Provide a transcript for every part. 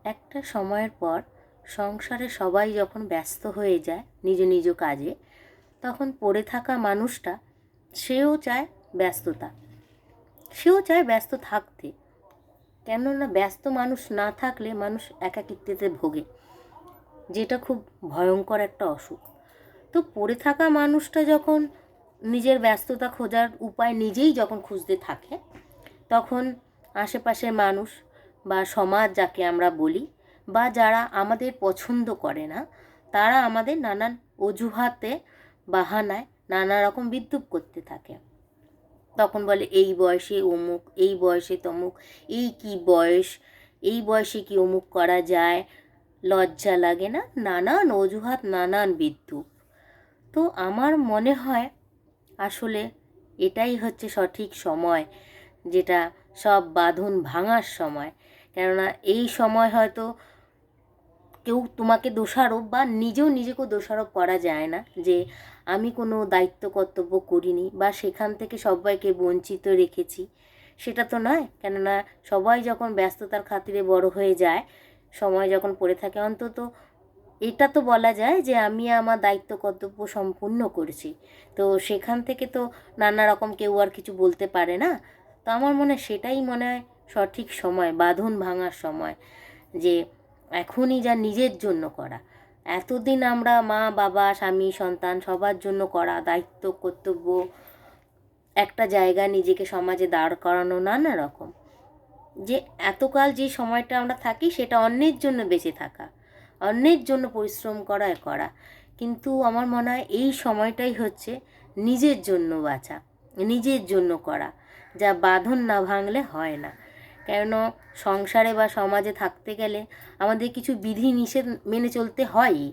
একটা সময়ের পর সংসারে সবাই যখন ব্যস্ত হয়ে যায় নিজ নিজ কাজে, তখন পড়ে থাকা মানুষটা সেও চায় ব্যস্ততা, সেও চায় ব্যস্ত থাকতে। কেননা ব্যস্ত মানুষ না থাকলে মানুষ একাকিত্বেতে ভোগে, যেটা খুব ভয়ঙ্কর একটা অসুখ। তো পড়ে থাকা মানুষটা যখন নিজের ব্যস্ততা খোঁজার উপায় নিজেই যখন খুঁজতে থাকে, তখন আশেপাশের মানুষ বা সমাজ যাকে আমরা বলি, বা যারা আমাদের পছন্দ করে না, তারা আমাদের নানান অজুহাতে বাহানায় নানা রকম বিদ্রূপ করতে থাকে। তখন বলে এই বয়সে অমুক, এই বয়সে তমুক, এই কি বয়স, এই বয়সে কি অমুক করা যায়, লজ্জা লাগে না, নানান অজুহাত, নানান বিদ্রূপ। তো আমার মনে হয় আসলে এটাই হচ্ছে সঠিক সময়, যেটা সব বাঁধন ভাঙার সময়। কেননা এই সময় হয়তো কেউ তোমাকে দোষারোপ বা নিজেও নিজেকেও দোষারোপ করা যায় না যে আমি কোনো দায়িত্ব কর্তব্য করিনি বা সেখান থেকে সবাইকে বঞ্চিত রেখেছি, সেটা তো নয়। কেননা সবাই যখন ব্যস্ততার খাতিরে বড় হয়ে যায়, সময় যখন পড়ে থাকে, অন্তত এটা তো বলা যায় যে আমি আমার দায়িত্ব কর্তব্য সম্পূর্ণ করেছি। তো সেখান থেকে তো নানা রকম কেউ আর কিছু বলতে পারে না। তো আমার মনে হয় সেটাই মনে হয় সঠিক সময়, বাঁধন ভাঙার সময়, যে এখনই যা নিজের জন্য করা। এতদিন আমরা মা বাবা স্বামী সন্তান সবার জন্য করা দায়িত্ব কর্তব্য, একটা জায়গা নিজেকে সমাজে দাঁড় করানো, নানা রকম, যে এতকাল যে সময়টা আমরা থাকি সেটা অন্যের জন্য বেঁচে থাকা, অন্যের জন্য পরিশ্রম করা। কিন্তু আমার মনে হয় এই সময়টাই হচ্ছে নিজের জন্য বাঁচা, নিজের জন্য করা, যা বাঁধন না ভাঙলে হয় না। কেন সংসারে বা সমাজে থাকতে গেলে আমাদের কিছু বিধি নিষেধ মেনে চলতে হয়ই,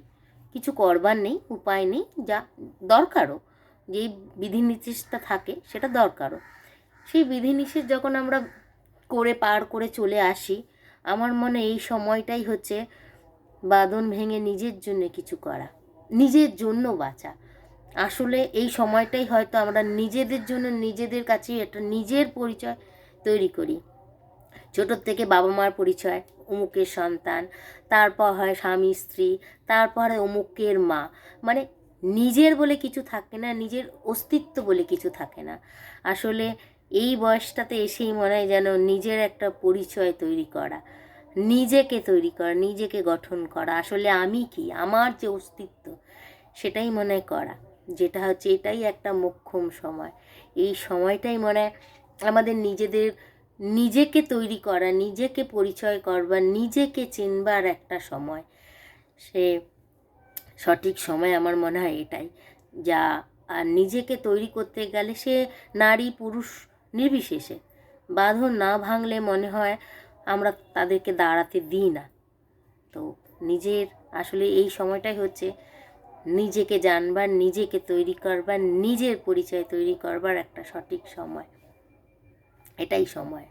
কিছু করবার নেই, উপায় নেই, যা দরকারও, যেই বিধিনিষেধটা থাকে সেটা দরকারও। সেই বিধিনিষেধ যখন আমরা করে পার করে চলে আসি, আমার মনে এই সময়টাই হচ্ছে বাঁধন ভেঙে নিজের জন্য কিছু করা, নিজের জন্য বাঁচা। আসলে এই সময়টাই হয়তো আমরা নিজেদের জন্য নিজেদের কাছে একটা নিজের পরিচয় তৈরি করি। ছোটোর থেকে বাবা মার পরিচয়, অমুকের সন্তান, তারপর হয় স্বামী স্ত্রী, তারপর হয় অমুকের মা। মানে নিজের বলে কিছু থাকে না, নিজের অস্তিত্ব বলে কিছু থাকে না। আসলে এই বয়সটাতে এসেই মনে হয় যেন নিজের একটা পরিচয় তৈরি করা, নিজেকে তৈরি করা, নিজেকে গঠন করা। আসলে আমি কি, আমার যে অস্তিত্ব, সেটাই মনে হয় করা, যেটা হচ্ছে এটাই একটা মোক্ষম সময়। এই সময়টাই মনে হয় আমাদের নিজেকে তৈরি করা, নিজেকে পরিচয় করবার, নিজেকে চিনবার একটা সময়। সে সঠিক সময় আমার মনে হয় এটাই। যা আর নিজেকে তৈরি করতে গেলে সে নারী পুরুষ নির্বিশেষে বাঁধন না ভাঙলে মনে হয় আমরা তাদেরকে দাঁড়াতে দিই না। তো নিজের আসলে এই সময়টাই হচ্ছে নিজেকে জানবার, নিজেকে তৈরি করবার, নিজের পরিচয় তৈরি করবার একটা সঠিক সময়। এটাই সময়।